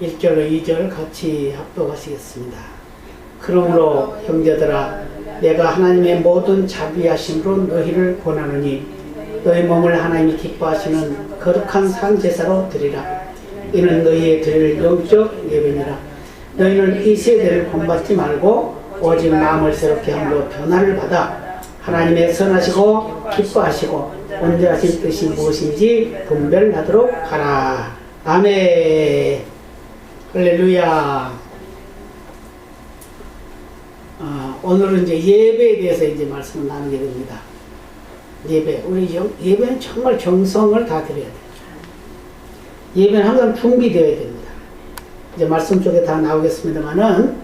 1절과 2절 같이 합독하시겠습니다. 그러므로 형제들아 내가 하나님의 모든 자비하심으로 너희를 권하노니 너희 몸을 하나님이 기뻐하시는 거룩한 산제사로 드리라. 이는 너희의 드릴 영적 예배니라. 너희는 이 세대를 본받지 말고 오직 마음을 새롭게 함으로 변화를 받아 하나님의 선하시고 기뻐하시고 온전하신 뜻이 무엇인지 분별하도록 하라. 아멘. 할렐루야. 오늘은 이제 예배에 대해서 이제 말씀을 나누게 됩니다. 예배. 우리 예배는 정말 정성을 다 드려야 돼요. 예배는 항상 준비되어야 됩니다. 이제 말씀 쪽에 다 나오겠습니다만은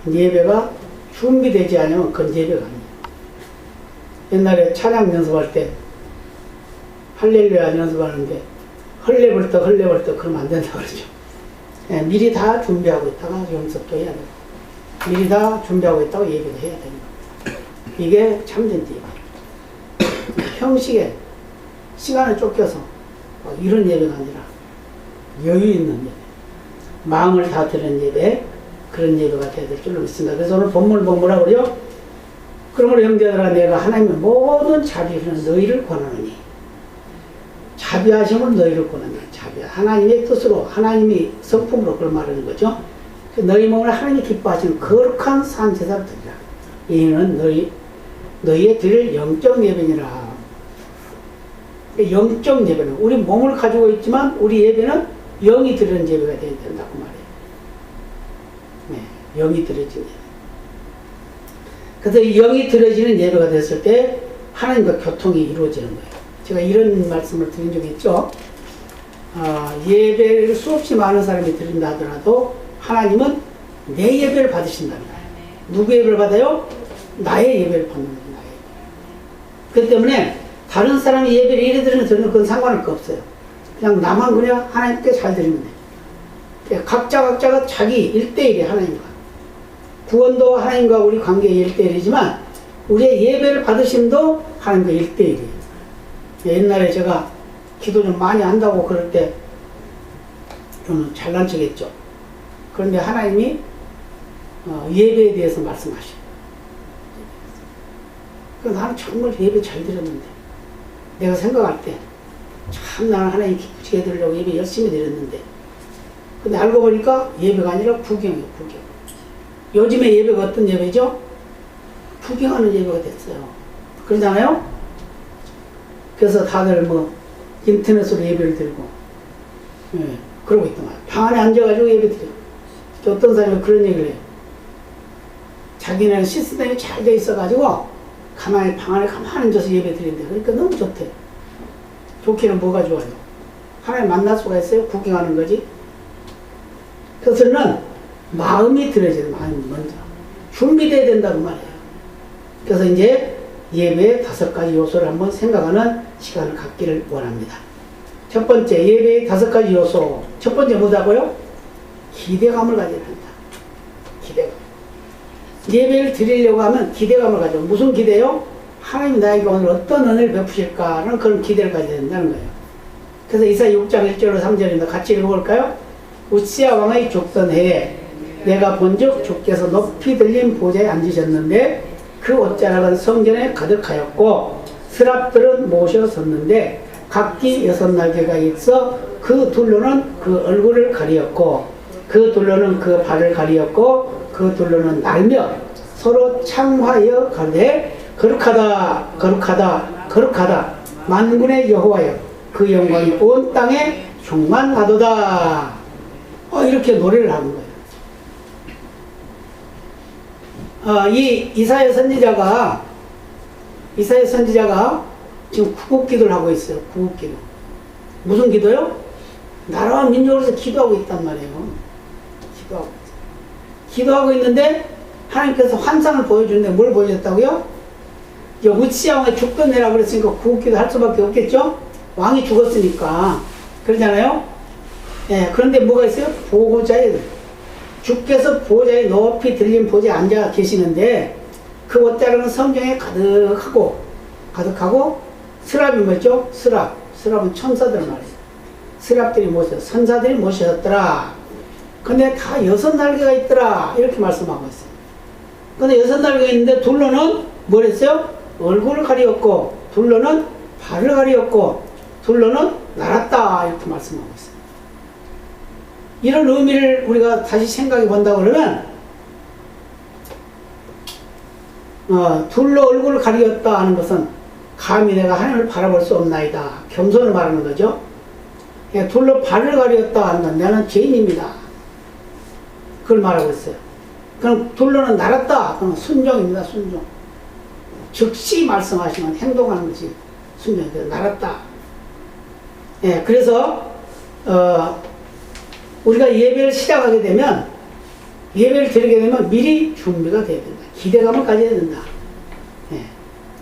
예배가 준비되지 않으면 그건 예배가 아니에요. 옛날에 찬양 연습할 때 할렐루야 연습하는데 헐레벌떡 그러면 안 된다고 그러죠. 예, 미리 다 준비하고 있다가 연습도 해야 되고 미리 다 준비하고 있다고 예배도 해야 됩니다. 이게 참된 예배. 형식에 시간을 쫓겨서 이런 예배가 아니라 여유 있는 예배, 마음을 다 드는 예배, 그런 예배가 되어야 될 줄로 믿습니다. 그래서 오늘 본문을 보면 뭐라고 그러죠? 그러므로 형제들아 내가 하나님의 모든 자비는 너희를 권하노니 자비하심을 너희를 권한다. 자비. 하나님의 뜻으로 하나님이 성품으로 그걸 말하는 거죠. 너희 몸을 하나님이 기뻐하시는 거룩한 산제사를 드리라. 이는 너희의 드릴 영적 예배니라. 영적 예배는 우리 몸을 가지고 있지만 우리 예배는 영이 드리는 예배가 되어야 된다고 말해요. 네, 영이 드려지는 예배. 그래서 영이 드려지는 예배가 됐을 때 하나님과 교통이 이루어지는 거예요. 제가 이런 말씀을 드린 적이 있죠. 예배를 수없이 많은 사람이 드린다 하더라도 하나님은 내 예배를 받으신답니다. 누구 예배를 받아요? 나의 예배를 받는 거예요. 그렇기 때문에 다른 사람이 예배를 이래 드리는 그건 상관할 거 없어요. 그냥 나만 그냥 하나님께 잘 드리면 돼요. 각자가 자기 1대1이 하나님과 구원도 하나님과 우리 관계의 1대1이지만 우리의 예배를 받으심도 하나님과 1대1이에요. 옛날에 제가 기도 좀 많이 한다고 그럴 때 좀 잘난 척했죠. 그런데 하나님이 예배에 대해서 말씀하시고 나는 정말 예배 잘 드렸는데 내가 생각할 때 참 나는 하나님 기쁘게 드리려고 예배 열심히 드렸는데 근데 알고 보니까 예배가 아니라 구경이에요. 구경. 요즘에 예배가 어떤 예배죠? 구경하는 예배가 됐어요. 그러잖아요? 그래서 다들 인터넷으로 예배를 드리고 그러고 있더만. 방 안에 앉아가지고 예배 드려요. 어떤 사람이 그런 얘기를 해요. 자기는 시스템이 잘 돼 있어가지고 가만히 방 안에 가만히 앉아서 예배 드린대. 그러니까 너무 좋대. 좋기는 뭐가 좋아요? 하나님 만날 수가 있어요? 구경하는 거지. 그것은 마음이 들어져요. 마음이 먼저 준비돼야 된다고 말이에요. 그래서 이제 예배의 5가지 요소를 한번 생각하는 시간을 갖기를 원합니다. 첫 번째, 예배의 5가지 요소. 첫 번째 뭐다고요? 기대감을 가져야 된다. 기대감. 예배를 드리려고 하면 기대감을 가져. 무슨 기대요? 하나님 나에게 오늘 어떤 은혜를 베푸실까라는 그런 기대를 가져야 된다는 거예요. 그래서 이사야 6장 1절로 3절입니다. 같이 읽어볼까요? 우시야 왕의 죽던 해에 내가 본즉 주께서 높이 들린 보좌에 앉으셨는데 그 옷자락은 성전에 가득하였고 스랍들은 모셔섰는데 각기 6날개가 있어 그 둘로는 그 얼굴을 가리었고 그 둘로는 그 발을 가리었고 그 둘로는 날며 서로 창화하여 가되 거룩하다 거룩하다 거룩하다 만군의 여호와여 그 영광이 온 땅에 충만하도다. 이렇게 노래를 하는 거예요. 이 이사야 선지자가 지금 구국기도를 하고 있어요. 구국기도. 무슨 기도요? 나라와 민족으로서 기도하고 있단 말이에요. 기도하고 있는데 하나님께서 환상을 보여주는데 뭘 보여줬다고요? 우시야 왕이 죽던 해라고 그랬으니까 구국기도 할 수밖에 없겠죠? 왕이 죽었으니까. 그러잖아요? 예, 그런데 뭐가 있어요? 보호자에 주께서 보호자에 높이 들린 보좌에 앉아 계시는데 그 옷자락은 성경에 가득하고 스랍이 뭐죠? 스랍은 천사들 말이에요. 스랍들이 모셔 선사들이 모셨더라. 근데 다 6날개가 있더라. 이렇게 말씀하고 있어요. 근데 6날개가 있는데 둘러는 뭐랬어요? 얼굴을 가리었고, 둘러는 발을 가리었고, 둘러는 날았다. 이렇게 말씀하고 있어요. 이런 의미를 우리가 다시 생각해 본다고 그러면, 둘러 얼굴을 가리었다 하는 것은 감히 내가 하나님을 바라볼 수 없나이다. 겸손을 말하는 거죠. 둘러 발을 가리었다 하는 건 나는 죄인입니다. 그걸 말하고 있어요. 그럼 둘러는 날았다. 그럼 순종입니다. 순종. 즉시 말씀하시면 행동하는 것이 순종이에요. 날았다. 예, 그래서 우리가 예배를 시작하게 되면, 예배를 드리게 되면 미리 준비가 돼야 된다. 기대감을 가져야 된다. 예.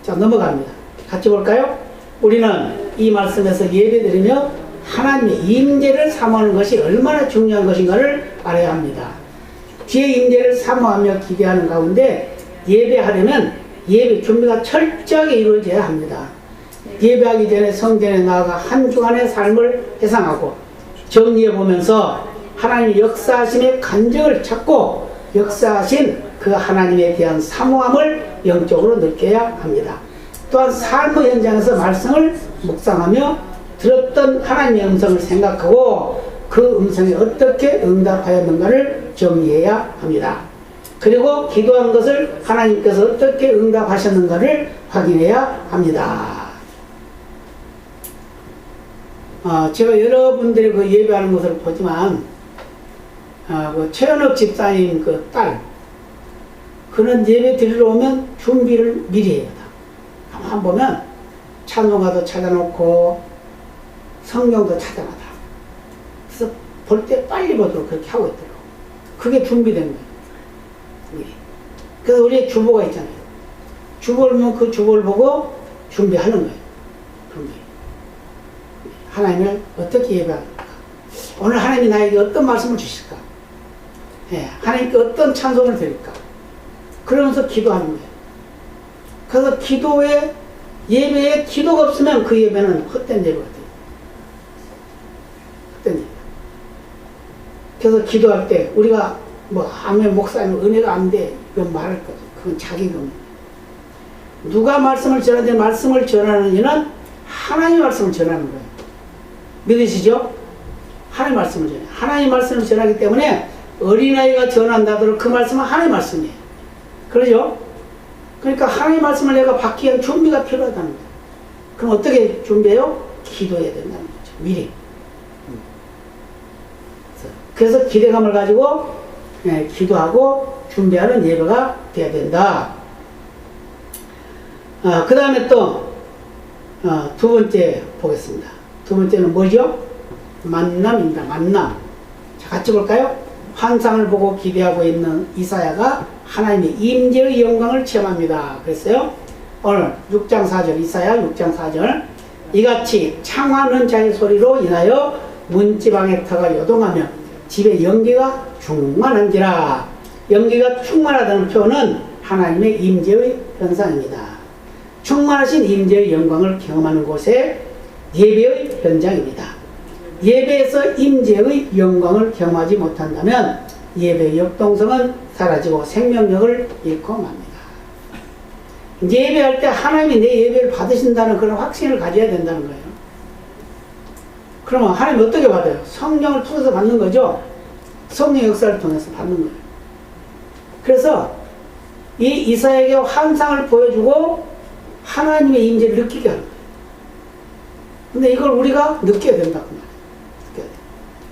자, 넘어갑니다. 같이 볼까요? 우리는 이 말씀에서 예배 드리며 하나님의 임재를 사모하는 것이 얼마나 중요한 것인가를 알아야 합니다. 주의 임재를 사모하며 기대하는 가운데 예배하려면 예배 준비가 철저하게 이루어져야 합니다. 예배하기 전에 성전에 나아가 한 주간의 삶을 회상하고 정리해 보면서 하나님의 역사하심의 간증을 찾고 역사하신 그 하나님에 대한 사모함을 영적으로 느껴야 합니다. 또한 삶의 현장에서 말씀을 묵상하며 들었던 하나님의 음성을 생각하고 그 음성에 어떻게 응답하였는가를 정리해야 합니다. 그리고 기도한 것을 하나님께서 어떻게 응답하셨는가를 확인해야 합니다. 제가 여러분들이 그 예배하는 것을 보지만 그 최현옥 집사님 그 딸, 그는 예배 드리러 오면 준비를 미리 해요. 한번 보면 찬송가도 찾아놓고 성경도 찾아놔다. 그래서 볼 때 빨리 보도록 그렇게 하고 있더라고. 그게 준비된 거예요. 미리. 그래서 우리 주보가 있잖아요. 주보를 보면 그 주보를 보고 준비하는 거예요. 준비. 하나님을 어떻게 예배할까? 오늘 하나님이 나에게 어떤 말씀을 주실까? 예, 하나님께 어떤 찬송을 드릴까? 그러면서 기도하는 거예요. 그래서 기도에, 예배에 기도가 없으면 그 예배는 헛된 예배가 돼요. 헛된 예배. 그래서 기도할 때 우리가 뭐 아멘 목사님 은혜가 안 돼 이건 말할 거죠. 그건 자기금. 누가 말씀을 전하는데 말씀을 전하는 이는 하나님의 말씀을 전하는 거예요. 믿으시죠? 하나님의 말씀을 전해요. 하나님의 말씀을 전하기 때문에 어린아이가 전한다더라도 그 말씀은 하나님의 말씀이에요. 그러죠? 그러니까 하나님의 말씀을 내가 받기 위한 준비가 필요하다는 거예요. 그럼 어떻게 준비해요? 기도해야 된다는 거죠. 미리. 그래서 기대감을 가지고 기도하고 준비하는 예배가 돼야 된다. 그 다음에 또 두 번째 보겠습니다. 두 번째는 뭐죠? 만남입니다. 만남. 자, 같이 볼까요? 환상을 보고 기대하고 있는 이사야가 하나님의 임재의 영광을 체험합니다. 그랬어요. 오늘 6장 4절, 이사야 6장 4절. 이같이 창하는 자의 소리로 인하여 문지방의 터가 요동하며 집에 연기가 충만한지라. 연기가 충만하다는 표현은 하나님의 임재의 현상입니다. 충만하신 임재의 영광을 경험하는 곳에 예배의 현장입니다. 예배에서 임재의 영광을 경험하지 못한다면 예배의 역동성은 사라지고 생명력을 잃고 맙니다. 예배할 때 하나님이 내 예배를 받으신다는 그런 확신을 가져야 된다는 거예요. 그러면 하나님 어떻게 받아요? 성령을 통해서 받는 거죠. 성령 역사를 통해서 받는 거예요. 그래서 이 이사야에게 환상을 보여주고 하나님의 임재를 느끼게 하는 거예요. 근데 이걸 우리가 느껴야 된다고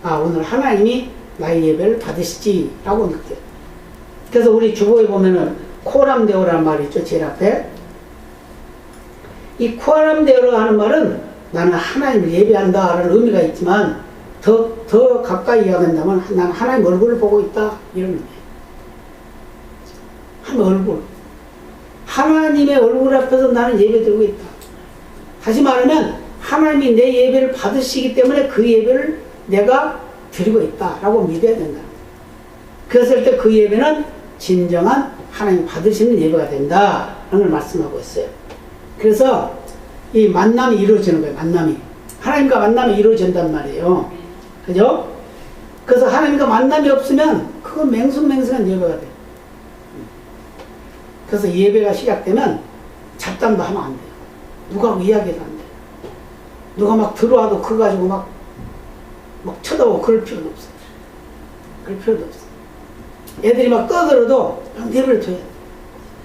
말해요. 오늘 하나님이 나의 예배를 받으시지 라고 느껴요. 그래서 우리 주보에 보면은 코람데오라는 말이 있죠. 제일 앞에. 이 코람데오라 하는 말은 나는 하나님을 예배한다 라는 의미가 있지만 더 가까이 이야기한다면 나는 하나님 얼굴을 보고 있다 이런 의미예요. 하나님 얼굴. 하나님의 얼굴 앞에서 나는 예배 드리고 있다. 다시 말하면 하나님이 내 예배를 받으시기 때문에 그 예배를 내가 드리고 있다라고 믿어야 된다. 그랬을 때 그 예배는 진정한 하나님 받으시는 예배가 된다라는 걸 말씀하고 있어요. 그래서 이 만남이 이루어지는 거예요. 만남이. 하나님과 만남이 이루어진단 말이에요. 그죠? 그래서 하나님과 만남이 없으면 그건 맹숭맹숭한 예배가 돼요. 그래서 예배가 시작되면 잡담도 하면 안 돼요. 누구하고 이야기도 안 돼요. 누가 막 들어와도 그거 가지고 막 쳐다보고 그럴 필요도 없어요. 그럴 필요도 없어요. 애들이 막 떠들어도 내버려 둬야 돼.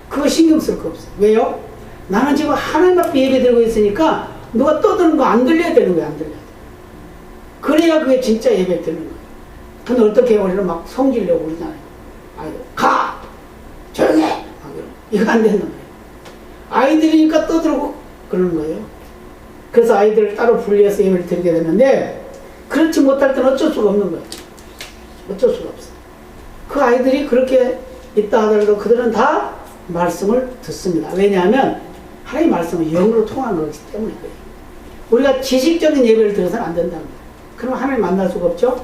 그거 신경 쓸 거 없어요. 왜요? 나는 지금 하나님 앞에 예배 드리고 있으니까 누가 떠드는 거 안 들려야 되는 거야, 안 들려야 돼. 그래야 그게 진짜 예배 드리는 거예요. 근데 어떻게 우리는 막 성기려고 그러잖아요. 가! 조용히 해! 이거 안 된단 말이에요. 아이들이니까 떠들고 그러는 거예요. 그래서 아이들을 따로 분리해서 예배를 드리게 되는데, 그렇지 못할 때는 어쩔 수가 없는 거예요. 어쩔 수가 없어. 그 아이들이 그렇게 있다 하더라도 그들은 다 말씀을 듣습니다. 왜냐하면 하나님의 말씀은 영으로 통하는 거기 때문에 그래요. 우리가 지식적인 예배를 드려서는 안 된다는 거예요. 그럼 하나님 만날 수가 없죠?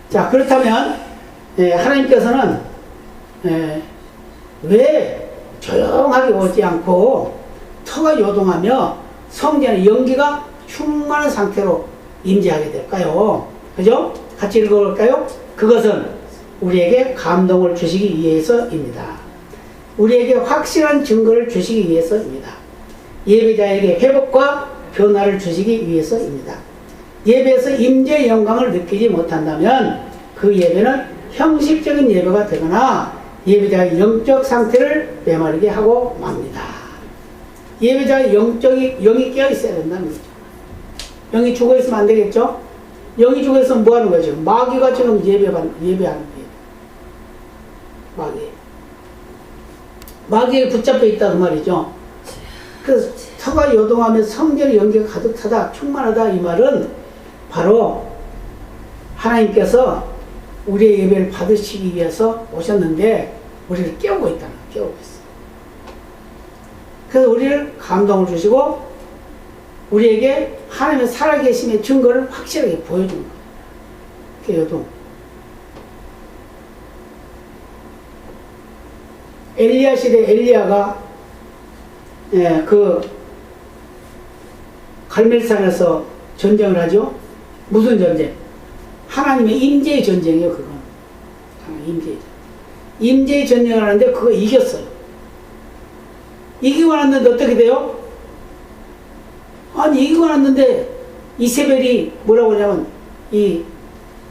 자, 그렇다면 하나님께서는 왜 조용하게 오지 않고 터가 요동하며 성전의 연기가 충만한 상태로 임재하게 될까요? 그죠? 같이 읽어볼까요? 그것은 우리에게 감동을 주시기 위해서입니다. 우리에게 확실한 증거를 주시기 위해서입니다. 예배자에게 회복과 변화를 주시기 위해서입니다. 예배에서 임재의 영광을 느끼지 못한다면 그 예배는 형식적인 예배가 되거나 예배자의 영적 상태를 메마르게 하고 맙니다. 예배자의 영이 깨어 있어야 된다는 거죠. 영이 죽어 있으면 안 되겠죠? 영이 죽어 있으면 뭐 하는 거죠? 마귀가 지금 예배하는 거예요. 마귀에 붙잡혀 있다는 말이죠. 그래서 터가 요동하며 성전의 연기가 가득 차다, 충만하다, 이 말은 바로 하나님께서 우리의 예배를 받으시기 위해서 오셨는데 우리를 깨우고 있다는 거예요. 깨우고 있어요. 그래서 우리를 감동을 주시고 우리에게 하나님의 살아계심의 증거를 확실하게 보여주는 거예요. 그게 요동. 엘리야 시대 엘리야가 그 갈멜산에서 전쟁을 하죠. 무슨 전쟁? 하나님의 임재의 전쟁이에요. 그건 임재의 전쟁을 하는데 그거 이겼어요. 이기고 났는데 어떻게 돼요? 아니 이기고 났는데 이세벨이 뭐라고 하냐면 이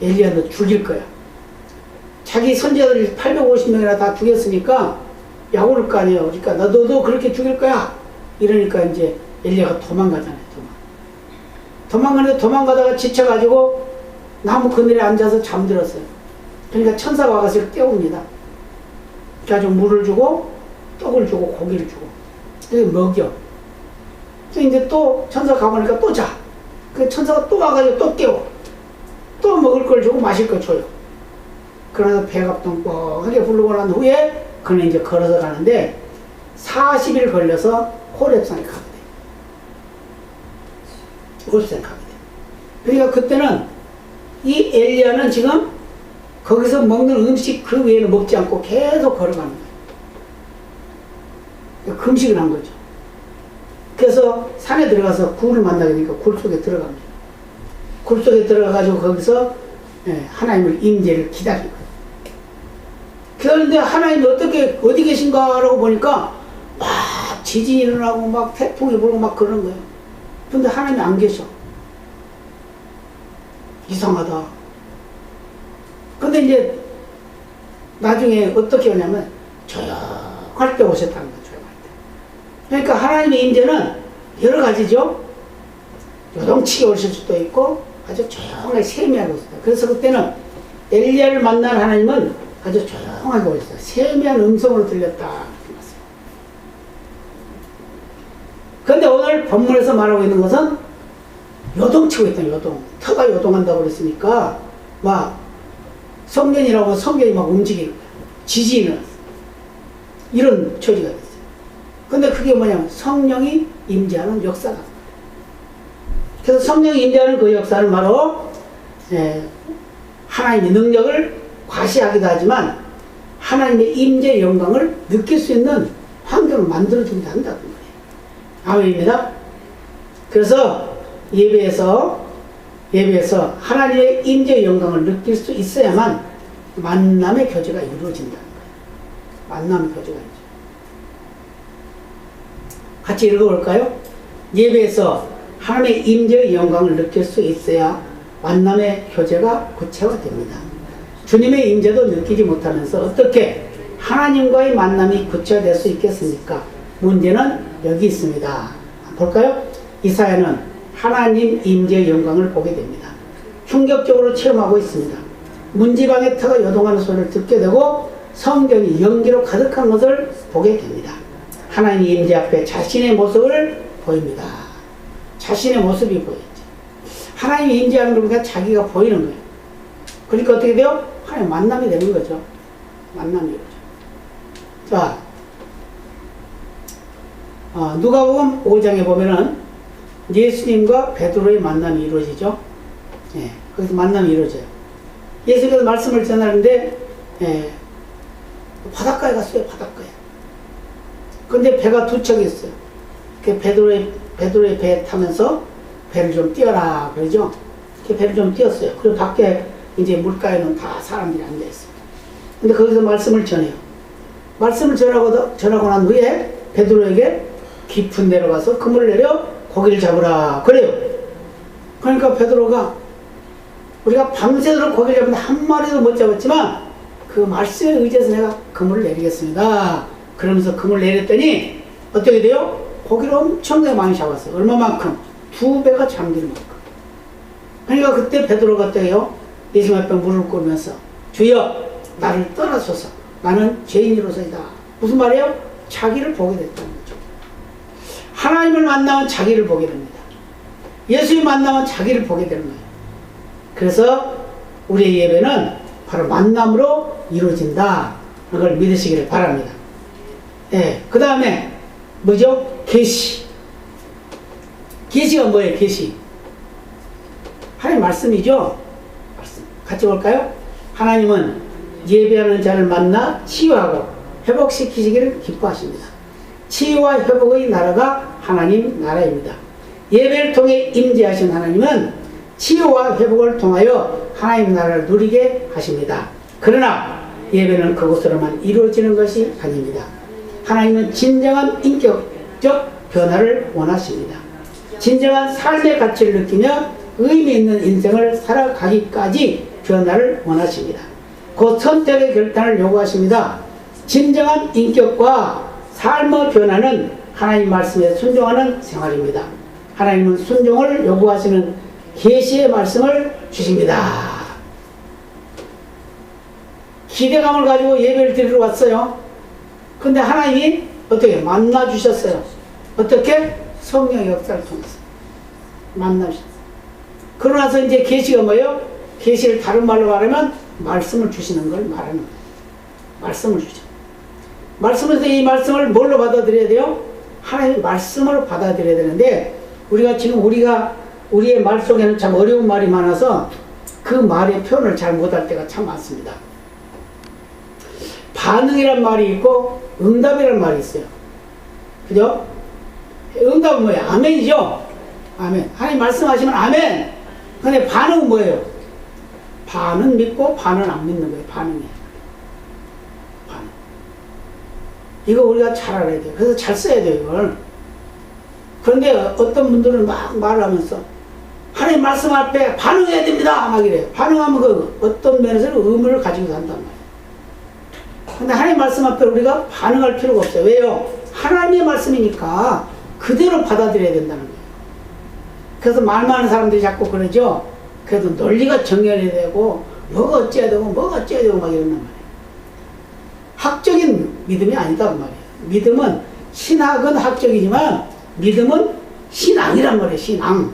엘리야 너 죽일 거야. 자기 선지자들 850명이나 다 죽였으니까 약올을 거 아니에요. 그러니까 너도 그렇게 죽일 거야. 이러니까 이제 엘리야가 도망가잖아요. 도망가는데 도망가다가 지쳐가지고 나무 그늘에 앉아서 잠들었어요. 그러니까 천사가 와서 깨웁니다. 그래가지고 물을 주고 떡을 주고 고기를 주고 그래서 먹여. 그래서 이제 또 천사가 가보니까 또 자. 그 천사가 또 와가지고 또 깨워. 또 먹을 걸 주고 마실 걸 줘요. 그러면서 배가 뻥뻥하게 부르고 난 후에 그는 이제 걸어서 가는데 40일 걸려서 호렙산에 가게 돼요. 호렙산에 가게 돼요. 그러니까 그때는 이 엘리야는 지금 거기서 먹는 음식 그 외에는 먹지 않고 계속 걸어가는 거예요. 금식을 한 거죠. 그래서 산에 들어가서 굴을 만나게 되니까 굴 속에 들어갑니다. 굴 속에 들어가가지고 거기서 하나님을 임재를 기다린 거예요. 그런데 하나님이 어디 계신가라고 보니까 막 지진이 일어나고 막 태풍이 불고 막 그러는 거예요. 근데 하나님이 안 계셔. 이상하다. 근데 이제 나중에 어떻게 하냐면 조용할 때 오셨다는 거예요. 조용할 때. 그러니까 하나님의 임재는 여러 가지죠. 요동치게 오실 수도 있고 아주 조용하게 세미하게 오셨다. 그래서 그때는 엘리야를 만난 하나님은 아주 조용하게 오셨어요. 세미한 음성으로 들렸다. 그런데 오늘 본문에서 말하고 있는 것은 요동치고 있다. 터가 요동한다고 그랬으니까 막 성전이라고 성전이 막 움직이는 거야. 지진이 일어났어. 이런 처지가 됐어요. 근데 그게 뭐냐면 성령이 임재하는 역사다. 그래서 성령이 임재하는 그 역사는 바로 하나님의 능력을 과시하기도 하지만 하나님의 임재의 영광을 느낄 수 있는 환경을 만들어주기도 한다는 거예요. 아멘입니다. 그래서 예배에서 예배에서 하나님의 임재의 영광을 느낄 수 있어야만 만남의 교제가 이루어진다는 거예요. 만남의 교제가 이루어져요. 같이 읽어볼까요? 예배에서 하나님의 임재의 영광을 느낄 수 있어야 만남의 교제가 구체화됩니다. 주님의 임재도 느끼지 못하면서 어떻게 하나님과의 만남이 구체화될 수 있겠습니까? 문제는 여기 있습니다. 볼까요? 이사야는 하나님 임재의 영광을 보게 됩니다. 충격적으로 체험하고 있습니다. 문지방의 터가 요동하는 소리를 듣게 되고 성전이 연기로 가득한 것을 보게 됩니다. 하나님 임재 앞에 자신의 모습을 보입니다. 자신의 모습이 보이죠. 하나님이 임재하는 걸 보니까 자기가 보이는 거예요. 그러니까 어떻게 돼요? 하나님 만남이 되는 거죠. 만남이 되죠. 자, 누가복음 5장에 보면은 예수님과 베드로의 만남이 이루어지죠. 예, 거기서 만남이 이루어져요. 예수님께서 말씀을 전하는데 바닷가에 갔어요. 바닷가에. 근데 배가 두 척이 있어요. 그 베드로의 배에 타면서 배를 좀 띄워라 그러죠. 그 배를 좀 띄웠어요. 그리고 밖에 이제 물가에는 다 사람들이 앉아 있어요. 근데 거기서 말씀을 전해요. 말씀을 전하고 난 후에 베드로에게 깊은 데로 가서 그물을 내려 고기를 잡으라 그래요. 그러니까 베드로가 우리가 밤새도록 고기를 잡는데 한 마리도 못 잡았지만 그 말씀에 의지해서 내가 그물을 내리겠습니다. 그러면서 그물을 내렸더니 어떻게 돼요? 고기를 엄청나게 많이 잡았어요. 얼마만큼? 2배가 잠길 만큼. 그러니까 그때 베드로가 어때요? 예수님 앞에 무릎을 꿇으면서 주여 나를 떠나소서 나는 죄인으로서이다. 무슨 말이에요? 자기를 보게 됐다는 거죠. 하나님을 만나면 자기를 보게 됩니다. 예수님 만나면 자기를 보게 되는 거예요. 그래서 우리의 예배는 바로 만남으로 이루어진다. 그걸 믿으시기를 바랍니다. 예, 그 다음에 뭐죠? 계시. 계시가 뭐예요? 계시. 하나님 말씀이죠. 말씀. 같이 볼까요? 하나님은 예배하는 자를 만나 치유하고 회복시키시기를 기뻐하십니다. 치유와 회복의 나라가 하나님 나라입니다. 예배를 통해 임재하신 하나님은 치유와 회복을 통하여 하나님 나라를 누리게 하십니다. 그러나 예배는 그곳으로만 이루어지는 것이 아닙니다. 하나님은 진정한 인격적 변화를 원하십니다. 진정한 삶의 가치를 느끼며 의미 있는 인생을 살아가기까지 변화를 원하십니다. 그 선택의 결단을 요구하십니다. 진정한 인격과 삶의 변화는 하나님 말씀에 순종하는 생활입니다. 하나님은 순종을 요구하시는 계시의 말씀을 주십니다. 기대감을 가지고 예배를 드리러 왔어요. 근데 하나님이 어떻게 만나 주셨어요? 어떻게? 성령의 역사를 통해서 만나 주셨어요. 그러고 나서 이제 계시가 뭐예요? 계시를 다른 말로 말하면 말씀을 주시는 걸 말하는 거예요. 말씀을 주죠. 말씀에서 이 말씀을 뭘로 받아들여야 돼요? 하나님의 말씀으로 받아들여야 되는데 우리의 말 속에는 참 어려운 말이 많아서 그 말의 표현을 잘 못할 때가 참 많습니다. 반응이란 말이 있고 응답이란 말이 있어요. 그죠? 응답은 뭐예요? 아멘이죠? 아멘. 하나님 말씀하시면 아멘. 근데 반응은 뭐예요? 반은 믿고 반은 안 믿는 거예요. 반응이에요. 반응. 이거 우리가 잘 알아야 돼요. 그래서 잘 써야 돼요, 이걸. 그런데 어떤 분들은 막 말을 하면서 하나님 말씀 앞에 반응해야 됩니다. 막 이래요. 반응하면 그 어떤 면에서는 의무를 가지고 산단 말이에요. 근데 하나님 말씀 앞에 우리가 반응할 필요가 없어요. 왜요? 하나님의 말씀이니까 그대로 받아들여야 된다는 거예요. 그래서 말 많은 사람들이 자꾸 그러죠. 그래도 논리가 정연이 되고 뭐가 어째야 되고 뭐가 어째야 되고 막 이런단 말이에요. 학적인 믿음이 아니단 말이에요. 믿음은 신학은 학적이지만 믿음은 신앙이란 말이에요. 신앙.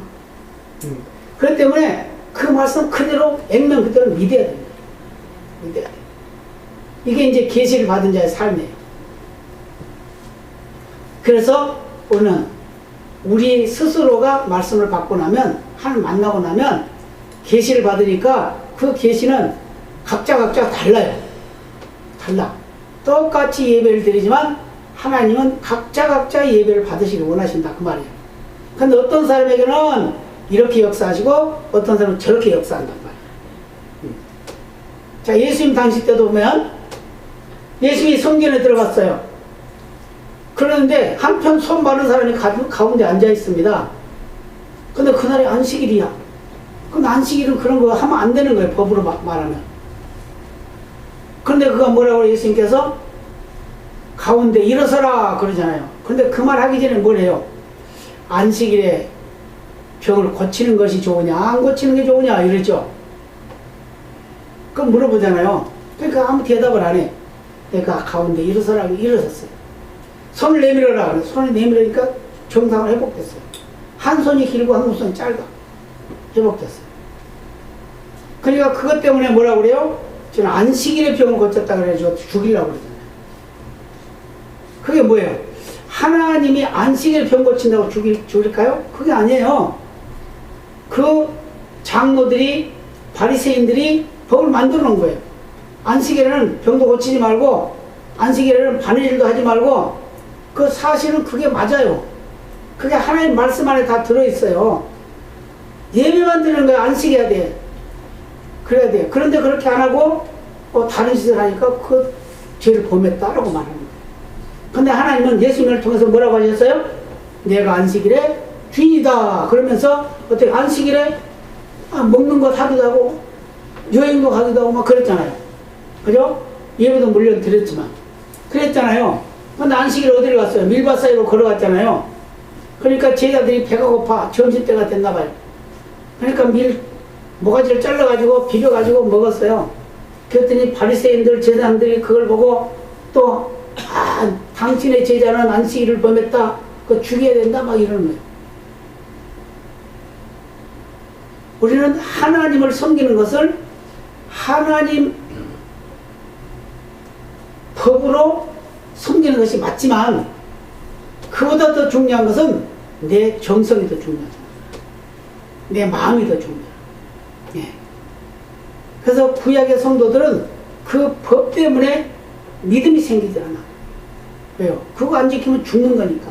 그렇기 때문에 그 말씀 그대로 액면 그대로 믿어야 됩니다. 믿어야 돼요. 이게 이제 계시를 받은 자의 삶이에요. 그래서 우리는 우리 스스로가 말씀을 받고 나면 하나님 만나고 나면 계시를 받으니까 그 계시는 각자 달라요. 달라. 똑같이 예배를 드리지만 하나님은 각자 예배를 받으시길 원하신다 그 말이에요. 근데 어떤 사람에게는 이렇게 역사하시고 어떤 사람은 저렇게 역사한단 말이에요. 자, 예수님 당시 때도 보면 예수님이 성전에 들어갔어요. 그런데 한편 손 마른 사람이 가운데 앉아 있습니다. 근데 그날이 안식일이야. 그럼 안식일은 그런 거 하면 안 되는 거예요. 법으로 말하면. 그런데 그가 뭐라고 예수님께서 가운데 일어서라 그러잖아요. 근데 그 말 하기 전에 뭐래요? 안식일에 병을 고치는 것이 좋으냐 안 고치는 게 좋으냐 이랬죠. 그럼 물어보잖아요. 그러니까 아무 대답을 안 해. 그러니까 가운데 일어서라고 일어섰어요. 손을 내밀어라. 손을 내밀으니까 정상으로 회복됐어요. 한 손이 길고 한 손이 짧아. 회복됐어요. 그러니까 그것 때문에 뭐라고 그래요? 저는 안식일에 병을 고쳤다 그래가지고 죽이려고 그러잖아요. 그게 뭐예요? 하나님이 안식일에 병 고친다고 죽일까요? 그게 아니에요. 그 장로들이 바리새인들이 법을 만들어 놓은 거예요. 안식일에는 병도 고치지 말고 안식일에는 바느질도 하지 말고 그 사실은 그게 맞아요. 그게 하나님 말씀 안에 다 들어있어요. 예배만 드리는 거야. 안식해야 돼. 그래야 돼. 그런데 그렇게 안 하고 다른 짓을 하니까 그 죄를 범했다라고 말하는 거예요. 근데 하나님은 예수님을 통해서 뭐라고 하셨어요? 내가 안식일에 주인이다. 그러면서 어떻게 안식일에 먹는 거 사기도 하고 여행도 가기도 하고 막 그랬잖아요. 그죠? 예배도 물론 드렸지만 그랬잖아요. 근데 안식일에 어디를 갔어요? 밀밭 사이로 걸어갔잖아요. 그러니까 제자들이 배가 고파 점심때가 됐나 봐요. 그러니까 모가지를 잘라가지고 비벼가지고 먹었어요. 그랬더니 바리새인들 제자들이 그걸 보고 또 당신의 제자는 안식일을 범했다. 그거 죽여야 된다 막 이러는 거예요. 우리는 하나님을 섬기는 것을 하나님 법으로 섬기는 것이 맞지만 그보다 더 중요한 것은 내 정성이 더 중요하잖아요. 내 마음이 더 중요해요. 예. 그래서 구약의 성도들은 그 법 때문에 믿음이 생기지 않아. 왜요? 그거 안 지키면 죽는 거니까.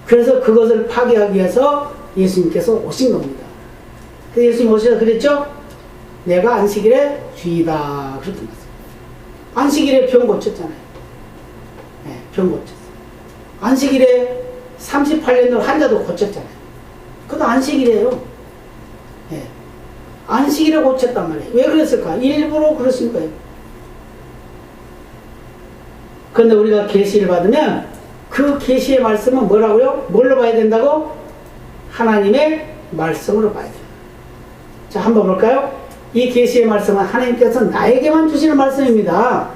그래서 그것을 파괴하기 위해서 예수님께서 오신 겁니다. 그래서 예수님 오셔서 그랬죠? 내가 안식일의 주이다. 그렇게 말했어요. 안식일에 병 고쳤잖아요. 네, 병 고쳤어요. 안식일에 38년도 환자도 고쳤잖아요. 그것도 안식일이에요. 네. 안식일에 고쳤단 말이에요. 왜 그랬을까? 일부러 그러신 거예요. 그런데 우리가 계시를 받으면 그 계시의 말씀은 뭐라고요? 뭘로 봐야 된다고? 하나님의 말씀으로 봐야 돼요. 자, 한번 볼까요? 이 계시의 말씀은 하나님께서 나에게만 주시는 말씀입니다.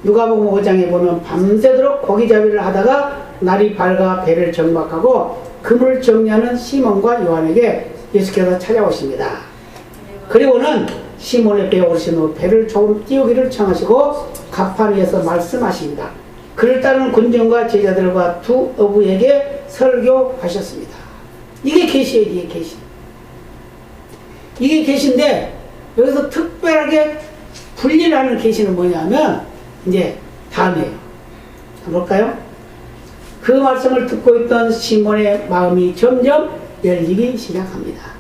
누가복음 5장에 보면 밤새도록 고기잡이를 하다가 날이 밝아 배를 정박하고 그물 정리하는 시몬과 요한에게 예수께서 찾아오십니다. 그리고는 시몬의 배에 오르신 후 배를 조금 띄우기를 청하시고 갑판 위에서 말씀하십니다. 그를 따르는 군중과 제자들과 두 어부에게 설교하셨습니다. 이게 계시예요. 이게 계시. 이게 계시인데 여기서 특별하게 분리를 하는 계시는 뭐냐면 이제 다음이에요. 볼까요? 그 말씀을 듣고 있던 시몬의 마음이 점점 열리기 시작합니다.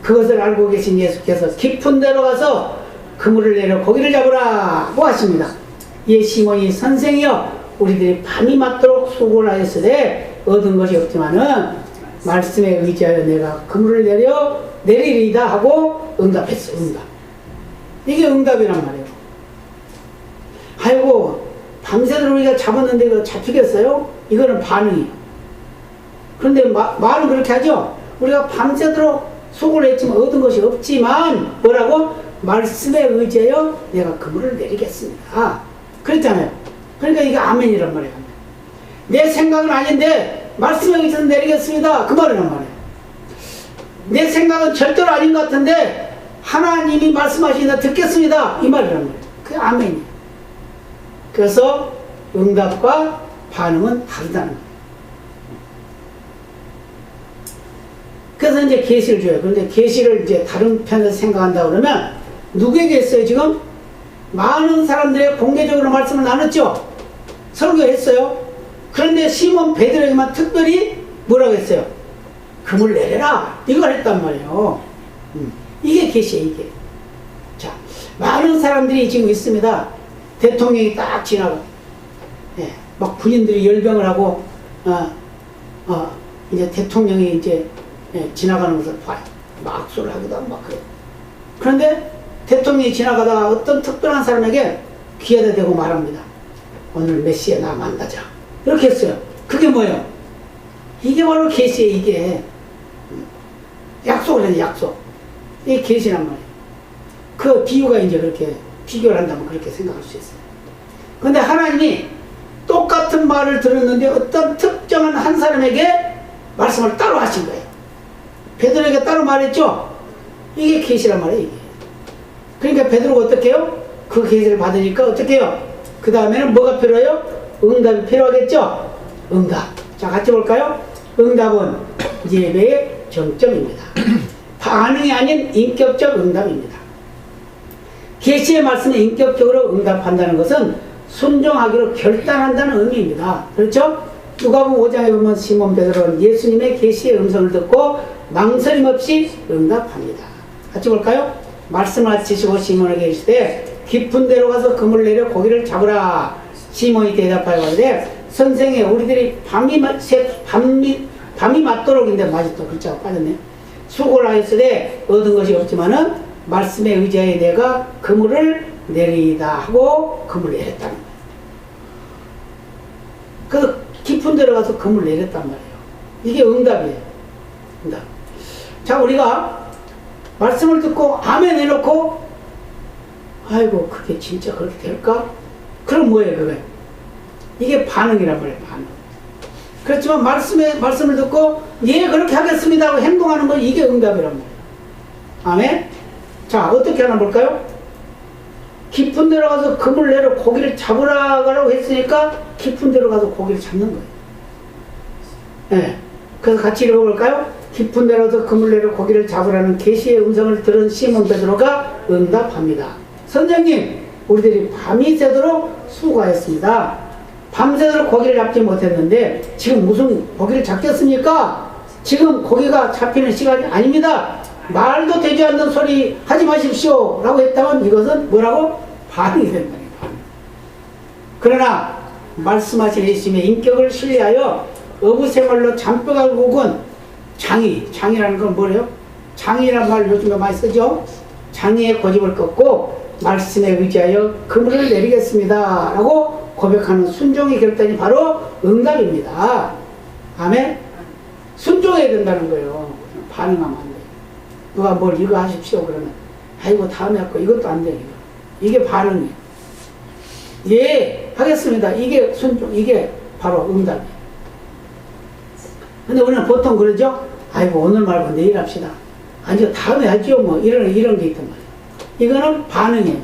그것을 알고 계신 예수께서 깊은 데로 가서 그물을 내려 고기를 잡으라고 하십니다. 예, 시몬이 선생이여 우리들이 밤이 맞도록 수고를 하였으되 얻은 것이 없지만은 말씀에 의지하여 내가 그물을 내리리이다 하고 응답했어요. 응답. 이게 응답이란 말이에요. 아이고 밤새도록 우리가 잡았는데 이거 잡히겠어요? 이거는 반응이에요. 그런데 말은 그렇게 하죠. 우리가 밤새도록 수고를 했지만 얻은 것이 없지만 뭐라고? 말씀에 의지하여 내가 그물을 내리겠습니다. 그랬잖아요. 그러니까 이게 아멘이란 말이에요. 내 생각은 아닌데 말씀에 의지해서 내리겠습니다. 그 말이란 말이에요. 내 생각은 절대로 아닌 것 같은데 하나님이 말씀하시나 듣겠습니다. 이 말이란 말이에요. 그게 아멘이에요. 그래서 응답과 반응은 다르다는 거예요. 그래서 이제 계시를 줘요. 그런데 계시를 이제 다른 편에서 생각한다 그러면 누구에게 했어요? 지금 많은 사람들의 공개적으로 말씀을 나눴죠. 설교했어요. 그런데 시몬 베드로에게만 특별히 뭐라고 했어요? 금을 내려라. 이걸 했단 말이에요. 이게 계시예요, 이게. 자, 많은 사람들이 지금 있습니다. 대통령이 딱 지나가. 예, 막 군인들이 열병을 하고, 이제 대통령이 이제, 지나가는 것을 봐요. 막 악수를 하기도 하고 막 그래요. 그런데 대통령이 지나가다가 어떤 특별한 사람에게 귀에다 대고 말합니다. 오늘 몇 시에 나 만나자. 이렇게 했어요. 그게 뭐예요? 이게 바로 계시예요, 이게. 약속을 해요, 약속. 이게 계시란 말이에요. 그 비유가 이제 그렇게 비교를 한다면 그렇게 생각할 수 있어요. 그런데 하나님이 똑같은 말을 들었는데 어떤 특정한 한 사람에게 말씀을 따로 하신 거예요. 베드로에게 따로 말했죠? 이게 계시란 말이에요, 이게. 그러니까 베드로가 어떻게 해요? 그 계시를 받으니까 어떻게 해요? 그 다음에는 뭐가 필요해요? 응답이 필요하겠죠? 응답. 자, 같이 볼까요? 응답은 예배의 정점입니다. 반응이 아닌 인격적 응답입니다. 계시의 말씀에 인격적으로 응답한다는 것은 순종하기로 결단한다는 의미입니다. 그렇죠? 누가복음 5장에 보면 시몬 베드로는 예수님의 계시의 음성을 듣고 망설임 없이 응답합니다. 같이 볼까요? 말씀을 마치시고 시몬에게 이르시되 깊은 데로 가서 그물 내려 고기를 잡으라. 시몬이 대답하여 가로되 선생님, 우리들이 밤이 맞도록인데 맞이 또 글자가 빠졌네. 수고를 하였으되 얻은 것이 없지만은 말씀에 의지하여 내가 그물을 내리다 하고 그물을 내렸다는 거예요. 그래서 깊은 데로 가서 그물을 내렸단 말이에요. 이게 응답이에요. 응답. 자, 우리가 말씀을 듣고 아멘 해놓고 아이고 그게 진짜 그렇게 될까? 그럼 뭐예요 그게? 이게 반응이란 말이에요. 반응. 그렇지만 말씀을 듣고 예 그렇게 하겠습니다 하고 행동하는 건 이게 응답이란 말이에요. 아멘? 자, 어떻게 하나 볼까요? 깊은 데로 가서 그물 내려 고기를 잡으라고 했으니까 깊은 데로 가서 고기를 잡는 거예요. 네. 그래서 같이 읽어볼까요? 깊은 데로 가서 그물 내려 고기를 잡으라는 계시의 음성을 들은 시몬 베드로가 응답합니다. 선생님, 우리들이 밤이 새도록 수고하였습니다. 밤새도록 고기를 잡지 못했는데 지금 무슨 고기를 잡겠습니까? 지금 고기가 잡히는 시간이 아닙니다. 말도 되지 않는 소리 하지 마십시오 라고 했다면 이것은 뭐라고? 반응이 된다. 그러나 말씀하신 예수님의 인격을 신뢰하여 어부생활로 잔뼈가 굵은 장이라는 건 뭐래요? 장이라는 말 요즘에 많이 쓰죠? 장이의 고집을 꺾고 말씀에 의지하여 그물을 내리겠습니다 라고 고백하는 순종의 결단이 바로 응답입니다. 아멘? 순종해야 된다는 거예요. 반응하면 안 돼요. 누가 뭘 이거 하십시오 그러면 아이고 다음에 할거 이것도 안 돼요. 이게 반응이에요. 예 하겠습니다. 이게 순종, 이게 바로 응답이에요. 근데 우리는 보통 그러죠? 아이고 오늘 말고 내일 합시다. 아니요 다음에 하죠 뭐 이런 게 있단 말이에요. 이거는 반응이에요.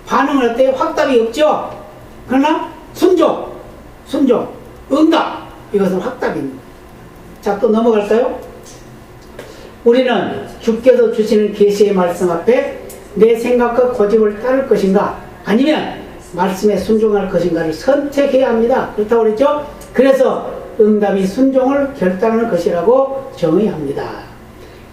반응을 할 때 확답이 없죠? 그러나 순종, 응답, 이것은 확답이 있는 거예요. 자, 또 넘어갈까요? 우리는 주께서 주시는 계시의 말씀 앞에 내 생각과 고집을 따를 것인가 아니면 말씀에 순종할 것인가를 선택해야 합니다. 그렇다고 그랬죠? 그래서 응답이 순종을 결단하는 것이라고 정의합니다.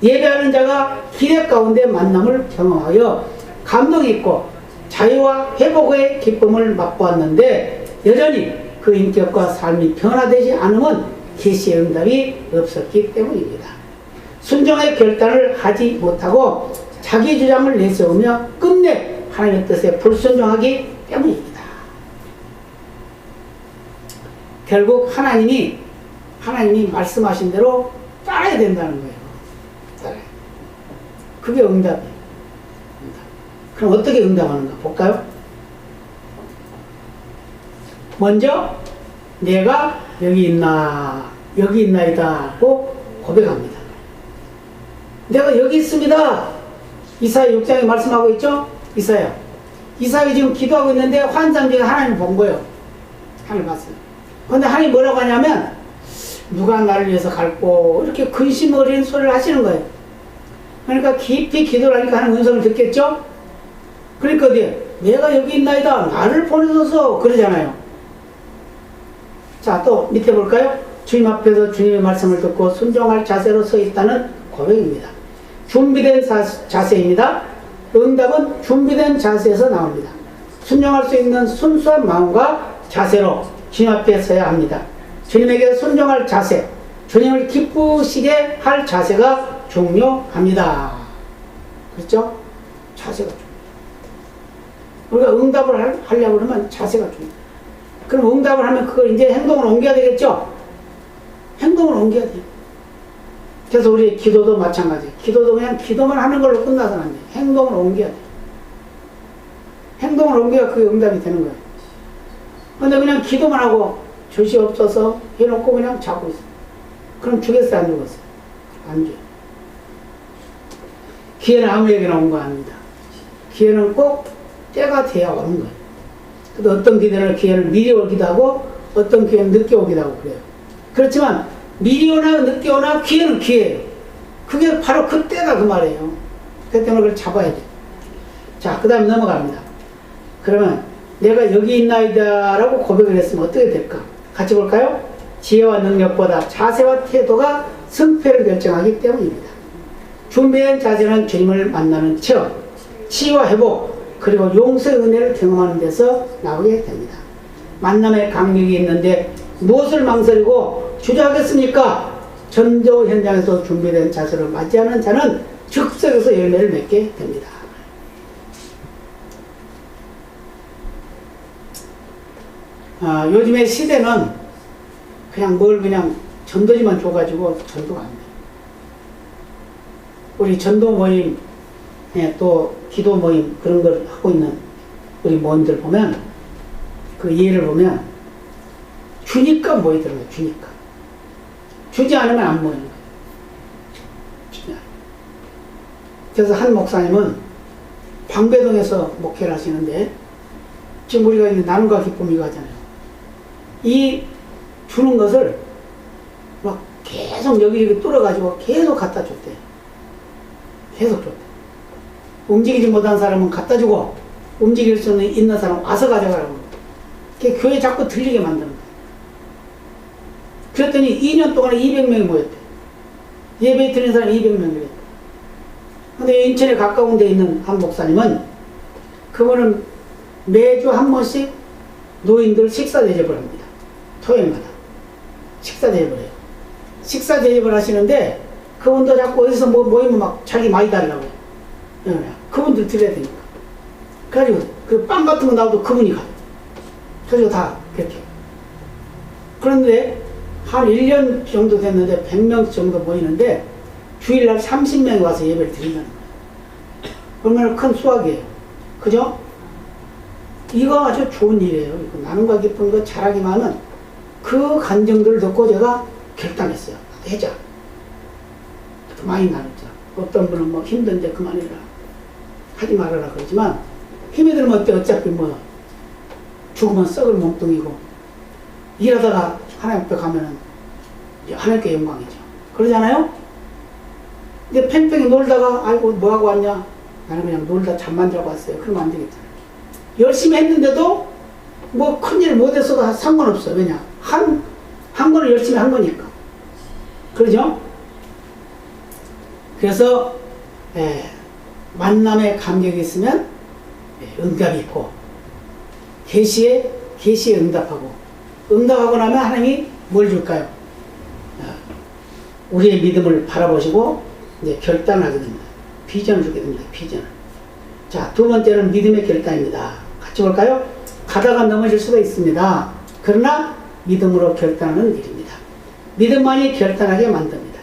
예배하는 자가 기대 가운데 만남을 경험하여 감동이 있고 자유와 회복의 기쁨을 맛보았는데 여전히 그 인격과 삶이 변화되지 않으면 계시의 응답이 없었기 때문입니다. 순종의 결단을 하지 못하고 자기 주장을 내세우며 끝내 하나님의 뜻에 불순종하기 때문입니다. 결국 하나님이 말씀하신 대로 따라야 된다는 거예요. 따라야. 그게 응답이에요. 그럼 어떻게 응답하는가 볼까요? 먼저 내가 여기 있나이다 하고 고백합니다. 내가 여기 있습니다. 이사야 6장에 말씀하고 있죠? 이사야 지금 기도하고 있는데 환상 중에 하나님 본 거예요. 하나님 봤어요. 그런데 하나님 뭐라고 하냐면 누가 나를 위해서 갈고 이렇게 근심 어린 소리를 하시는 거예요. 그러니까 깊이 기도를 하니까 하나님 음성을 듣겠죠? 그러니까 내가 여기 있나이다 나를 보내소서 그러잖아요. 자, 또 밑에 볼까요? 주님 앞에서 주님의 말씀을 듣고 순종할 자세로 서 있다는 고백입니다. 준비된 자세입니다. 응답은 준비된 자세에서 나옵니다. 순종할 수 있는 순수한 마음과 자세로 주님 앞에 서야 합니다. 주님에게 순종할 자세, 주님을 기쁘시게 할 자세가 중요합니다. 그렇죠? 자세가 중요해요. 우리가 응답을 하려고 그러면 자세가 중요해요. 그럼 응답을 하면 그걸 이제 행동으로 옮겨야 되겠죠? 행동을 옮겨야 돼요. 그래서 우리 기도도 마찬가지예요. 기도도 그냥 기도만 하는 걸로 끝나서는 안 돼요. 행동을 옮겨야 돼요. 행동을 옮겨야 그게 응답이 되는 거예요. 근데 그냥 기도만 하고 젖이 없어서 해놓고 그냥 자고 있어요. 그럼 죽겠어요? 안 죽었어요? 안 죽어요. 기회는 아무에게나 온 거 아닙니다. 기회는 꼭 때가 돼야 오는 거예요. 근데 어떤 기회를 미리 오기도 하고 어떤 기회는 늦게 오기도 하고 그래요. 그렇지만 미리 오나 늦게 오나 기회는 기회예요. 그게 바로 그때가 그 말이에요. 그 때문에 그걸 잡아야 돼요. 자, 그 다음에 넘어갑니다. 그러면 내가 여기 있나이다 라고 고백을 했으면 어떻게 될까? 같이 볼까요? 지혜와 능력보다 자세와 태도가 승패를 결정하기 때문입니다. 준비된 자세는 주님을 만나는 체험, 치유와 회복, 그리고 용서의 은혜를 경험하는 데서 나오게 됩니다. 만남의 강력이 있는데 무엇을 망설이고 주저하겠습니까? 전도 현장에서 준비된 자세를 맞이하는 자는 즉석에서 열매를 맺게 됩니다. 요즘의 시대는 그냥 뭘 그냥 전도지만 줘가지고 전도가 안 돼요. 우리 전도 모임, 또 기도 모임 그런 걸 하고 있는 우리 모임들 보면 그 예를 보면 주니까 모이더라고요. 주니까. 주지 않으면 안 모이는 거예요. 주지 않으면. 그래서 한 목사님은 방배동에서 목회를 하시는데 지금 우리가 있는 나눔과 기쁨 이거 하잖아요. 이 주는 것을 막 계속 여기 뚫어가지고 계속 갖다 줬대요. 계속 줬대. 움직이지 못한 사람은 갖다 주고 움직일 수 있는 사람은 와서 가져가라고. 그게 교회 자꾸 들리게 만드는 거예요. 그랬더니 2년 동안에 200명이 모였대. 예배 드리는 사람이 200명이래. 근데 인천에 가까운 데 있는 한 목사님은 그분은 매주 한 번씩 노인들 식사 대접을 합니다. 토요일마다. 식사 대접을 해요. 식사 대접을 하시는데 그분도 자꾸 어디서 모이면 막 자기 많이 달라고 해요. 그분들 드려야 되니까. 그래가지고 그 빵 같은 거 나와도 그분이 가요. 그래서 다 그렇게. 그런데 한 1년 정도 됐는데 100명 정도 모이는데 주일날 30명이 와서 예배를 드린다는 거예요. 얼마나 큰 수확이에요. 그죠? 이거 아주 좋은 일이에요. 이거 나눔과 기쁨 거 잘하기만은 그 간증들을 듣고 제가 결단했어요. 해자. 많이 나눴죠. 어떤 분은 뭐 힘든데 그만해라. 하지 말아라 그러지만 힘이 들면 어때? 어차피 뭐 죽으면 썩을 몸뚱이고 일하다가 하나님 앞에 가면은 하나님께 영광이죠. 그러잖아요? 근데 팽팽히 놀다가 아이고 뭐하고 왔냐? 나는 그냥 놀다 잠만 자고 왔어요. 그러면 안 되겠잖아요. 열심히 했는데도 뭐 큰일 못했어도 상관없어요. 왜냐? 한 거를 열심히 한 거니까. 그러죠? 그래서 만남의 감격이 있으면 응답이 있고 계시에 응답하고 응답하고 나면 하나님이 뭘 줄까요? 우리의 믿음을 바라보시고 이제 결단하게 됩니다. 비전을 주게 됩니다. 비전을. 자, 두 번째는 믿음의 결단입니다. 같이 볼까요? 가다가 넘어질 수도 있습니다. 그러나 믿음으로 결단하는 일입니다. 믿음만이 결단하게 만듭니다.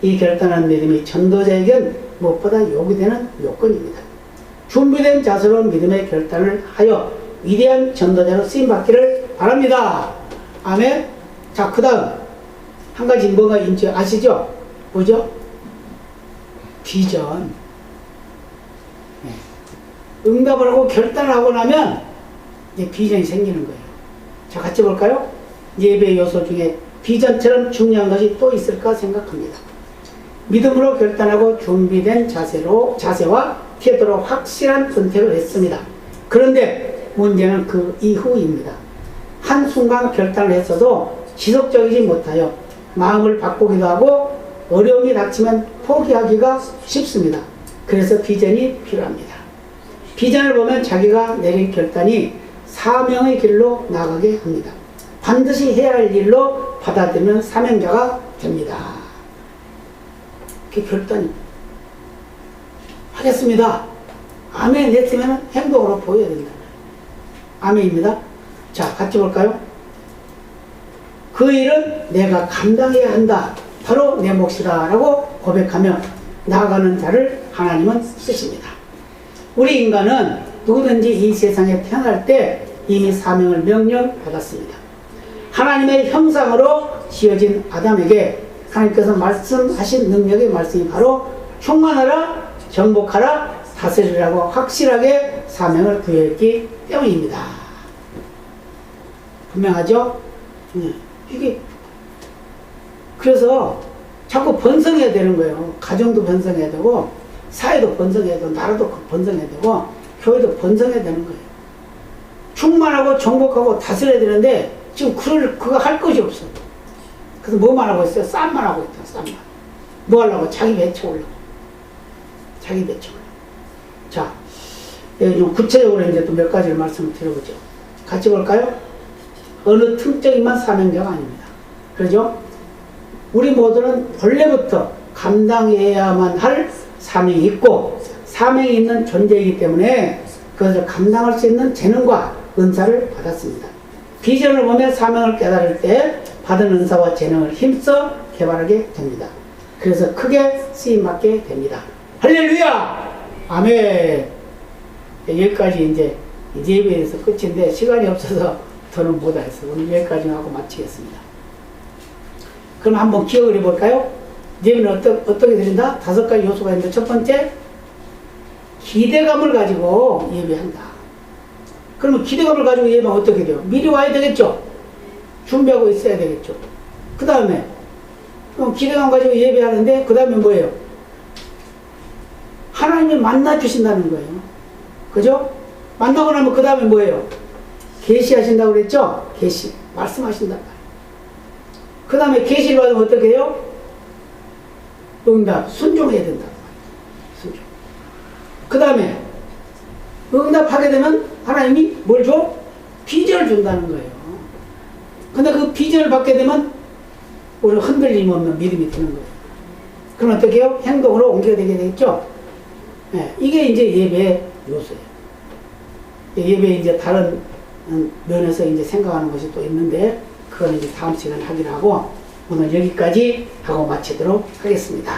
이 결단한 믿음이 전도자에겐 무엇보다 요구되는 요건입니다. 준비된 자세로 믿음의 결단을 하여 위대한 전도자로 쓰임받기를 바랍니다. 아멘. 자, 그 다음 한 가지 뭐가 있는지 아시죠? 뭐죠? 비전. 응답을 하고 결단을 하고 나면 이제 비전이 생기는 거예요. 자, 같이 볼까요? 예배 요소 중에 비전처럼 중요한 것이 또 있을까 생각합니다. 믿음으로 결단하고 준비된 자세와 태도로 확실한 선택을 했습니다. 그런데 문제는 그 이후입니다. 한순간 결단을 했어도 지속적이지 못하여 마음을 바꾸기도 하고 어려움이 닥치면 포기하기가 쉽습니다. 그래서 비전이 필요합니다. 비전을 보면 자기가 내린 결단이 사명의 길로 나가게 합니다. 반드시 해야 할 일로 받아들이면 사명자가 됩니다. 그게 결단입니다. 하겠습니다. 아멘 했으면 행동으로 보여야 된다. 아멘입니다. 자, 같이 볼까요? 그 일은 내가 감당해야 한다. 바로 내 몫이다. 라고 고백하며 나아가는 자를 하나님은 쓰십니다. 우리 인간은 누구든지 이 세상에 태어날 때 이미 사명을 명령받았습니다. 하나님의 형상으로 지어진 아담에게 하나님께서 말씀하신 능력의 말씀이 바로 충만하라, 정복하라, 다스리라고 확실하게 사명을 부여했기 때문입니다. 분명하죠? 이게 그래서 자꾸 번성해야 되는 거예요. 가정도 번성해야 되고 사회도 번성해야 되고 나라도 번성해야 되고 교회도 번성해야 되는 거예요. 충만하고 정복하고 다스려야 되는데 지금 그거 할 것이 없어. 그래서 뭐만 하고 있어요? 쌈만 하고 있다. 쌈만. 뭐 하려고? 자기 배 채우려고. 자기 배 채우려고. 자, 좀 구체적으로 이제 또 몇 가지를 말씀을 드려보죠. 같이 볼까요? 어느 특정인만 사명자가 아닙니다. 그러죠? 우리 모두는 본래부터 감당해야만 할 사명이 있고 사명이 있는 존재이기 때문에 그것을 감당할 수 있는 재능과 은사를 받았습니다. 비전을 보며 사명을 깨달을 때 받은 은사와 재능을 힘써 개발하게 됩니다. 그래서 크게 쓰임받게 됩니다. 할렐루야! 아멘! 여기까지 이제 예배에서 끝인데 시간이 없어서 더는 못하겠어. 오늘 여기까지 하고 마치겠습니다. 그럼 한번 기억을 해볼까요? 예배는 어떻게 드린다? 5가지 요소가 있는데 첫 번째, 기대감을 가지고 예배한다. 그러면 기대감을 가지고 예배하면 어떻게 돼요? 미리 와야 되겠죠? 준비하고 있어야 되겠죠? 그 다음에 기대감 가지고 예배하는데 그 다음에 뭐예요? 하나님이 만나주신다는 거예요. 그죠? 만나고 나면 그 다음에 뭐예요? 계시하신다고 그랬죠? 계시. 말씀하신단 말이에요. 그 다음에 계시를 받으면 어떻게 해요? 응답. 순종해야 된단 말이에요. 순종. 그 다음에 응답하게 되면 하나님이 뭘 줘? 비전을 준다는 거예요. 근데 그 비전을 받게 되면 우리 흔들림 없는 믿음이 드는 거예요. 그럼 어떻게 해요? 행동으로 옮겨야 되겠죠? 네, 이게 이제 예배의 요소예요. 예배에 이제 다른 면에서 이제 생각하는 것이 또 있는데, 그건 이제 다음 시간에 하기로 하고, 오늘 여기까지 하고 마치도록 하겠습니다.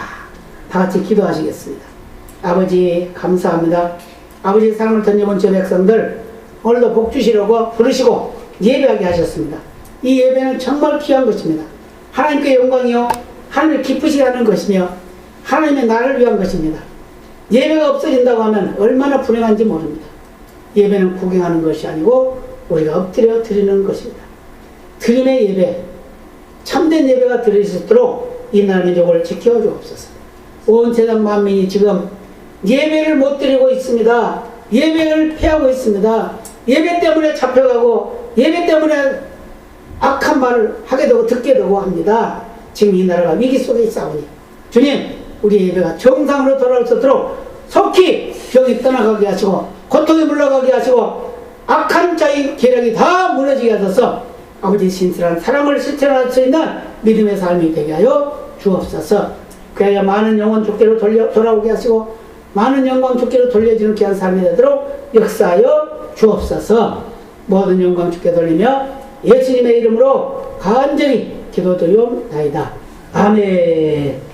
다 같이 기도하시겠습니다. 아버지, 감사합니다. 아버지 사랑을 던져본 저 백성들, 오늘도 복 주시려고 부르시고 예배하게 하셨습니다. 이 예배는 정말 귀한 것입니다. 하나님께 영광이요, 하나님을 기쁘시게 하는 것이며, 하나님의 나를 위한 것입니다. 예배가 없어진다고 하면 얼마나 불행한지 모릅니다. 예배는 구경하는 것이 아니고 우리가 엎드려 드리는 것입니다. 드림의 예배, 참된 예배가 드릴 수 있도록 이 나라 민족을 지켜주옵소서. 온 세상 만민이 지금 예배를 못 드리고 있습니다. 예배를 피하고 있습니다. 예배 때문에 잡혀가고 예배 때문에 악한 말을 하게 되고 듣게 되고 합니다. 지금 이 나라가 위기 속에 있사오니 주님, 우리 예배가 정상으로 돌아올 수 있도록 속히 병이 떠나가게 하시고 고통이 물러가게 하시고 악한 자의 계략이 다 무너지게 하셔서 아버지 신실한 사랑을 실천할 수 있는 믿음의 삶이 되게 하여 주옵소서. 그래야 많은 영혼 주께로 돌아오게 하시고 많은 영광 주께로 돌려지는 귀한 삶이 되도록 역사하여 주옵소서. 모든 영광 주께 돌리며 예수님의 이름으로 간절히 기도드리옵나이다. 아멘.